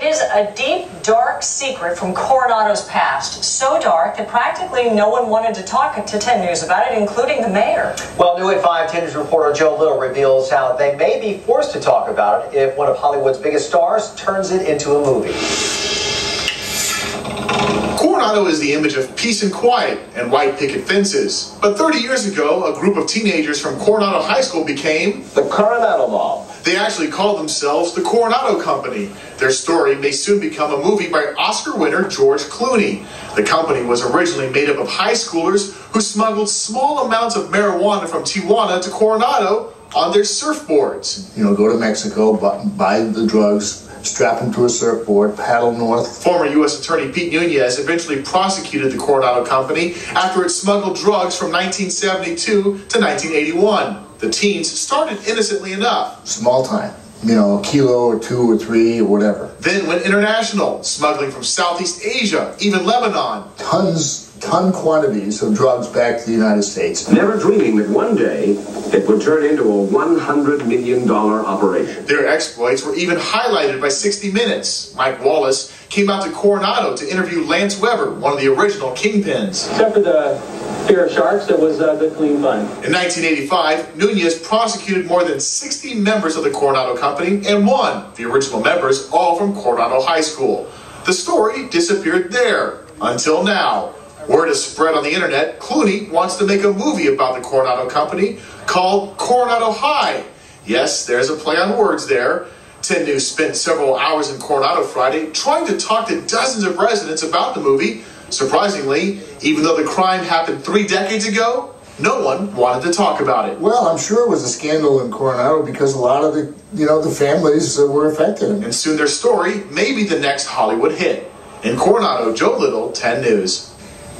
is a deep, dark secret from Coronado's past. So dark that practically no one wanted to talk to 10 News about it, including the mayor. Well, new at 5, 10 News reporter Joe Little reveals how they may be forced to talk about it if one of Hollywood's biggest stars turns it into a movie. Coronado is the image of peace and quiet and white picket fences. But 30 years ago, a group of teenagers from Coronado High School became the Coronado Mob. They actually called themselves the Coronado Company. Their story may soon become a movie by Oscar winner George Clooney. The company was originally made up of high schoolers who smuggled small amounts of marijuana from Tijuana to Coronado on their surfboards. You know, go to Mexico, buy the drugs, strap them to a surfboard, paddle north. Former U.S. Attorney Pete Nunez eventually prosecuted the Coronado Company after it smuggled drugs from 1972 to 1981. The teens started innocently enough. Small time. You know, a kilo or 2 or 3 or whatever. Then went international, smuggling from Southeast Asia, even Lebanon. Ton quantities of drugs back to the United States. Never dreaming that one day it would turn into a $100 million operation. Their exploits were even highlighted by 60 Minutes. Mike Wallace came out to Coronado to interview Lance Weber, one of the original kingpins. Except for the fear of sharks, it was good, clean fun. In 1985, Nunez prosecuted more than 60 members of the Coronado Company and won. The original members, all from Coronado High School. The story disappeared there, until now. Word has spread on the internet, Clooney wants to make a movie about the Coronado Company called Coronado High. Yes, there's a play on words there. 10 News spent several hours in Coronado Friday trying to talk to dozens of residents about the movie. Surprisingly, even though the crime happened 3 decades ago, no one wanted to talk about it. Well, I'm sure it was a scandal in Coronado because a lot of the families were affected. And soon their story may be the next Hollywood hit. In Coronado, Joe Little, 10 News.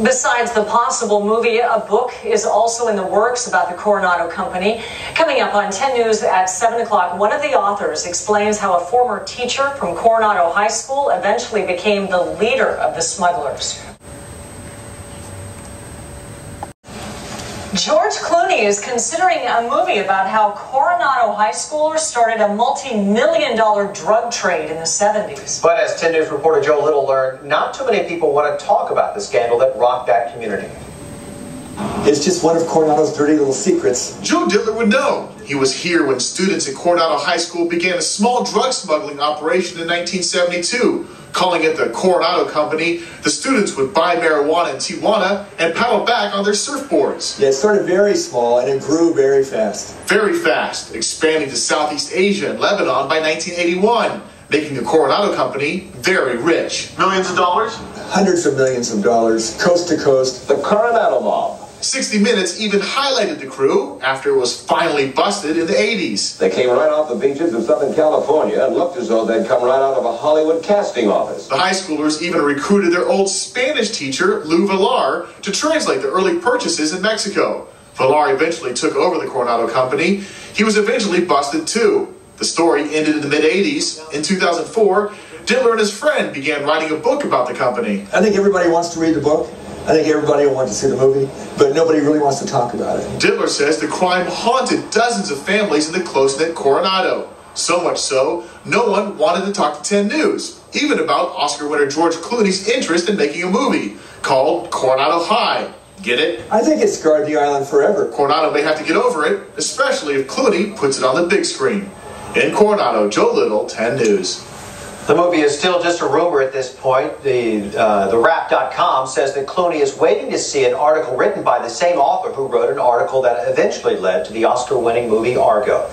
Besides the possible movie, a book is also in the works about the Coronado Company. Coming up on 10 News at 7 o'clock, one of the authors explains how a former teacher from Coronado High School eventually became the leader of the smugglers. George Clooney is considering a movie about how Coronado High Schoolers started a multi-million-dollar drug trade in the 70s. But as 10 News reporter Joe Little learned, not too many people want to talk about the scandal that rocked that community. It's just one of Coronado's dirty little secrets. Joe Ditler would know. He was here when students at Coronado High School began a small drug smuggling operation in 1972. Calling it the Coronado Company, the students would buy marijuana in Tijuana and paddle back on their surfboards. Yeah, it started very small and it grew very fast. Very fast, expanding to Southeast Asia and Lebanon by 1981, making the Coronado Company very rich. Millions of dollars? Hundreds of millions of dollars, coast to coast. The Coronado Mob. 60 Minutes even highlighted the crew after it was finally busted in the 80s. They came right off the beaches of Southern California and looked as though they'd come right out of a Hollywood casting office. The high schoolers even recruited their old Spanish teacher, Lou Villar, to translate the early purchases in Mexico. Villar eventually took over the Coronado Company. He was eventually busted too. The story ended in the mid-80s. In 2004, Ditler and his friend began writing a book about the company. I think everybody wants to read the book. I think everybody will want to see the movie, but nobody really wants to talk about it. Ditler says the crime haunted dozens of families in the close-knit Coronado. So much so, no one wanted to talk to 10 News, even about Oscar winner George Clooney's interest in making a movie called Coronado High. Get it? I think it scarred the island forever. Coronado may have to get over it, especially if Clooney puts it on the big screen. In Coronado, Joe Little, 10 News. The movie is still just a rumor at this point. The Wrap.com says that Clooney is waiting to see an article written by the same author who wrote an article that eventually led to the Oscar-winning movie Argo.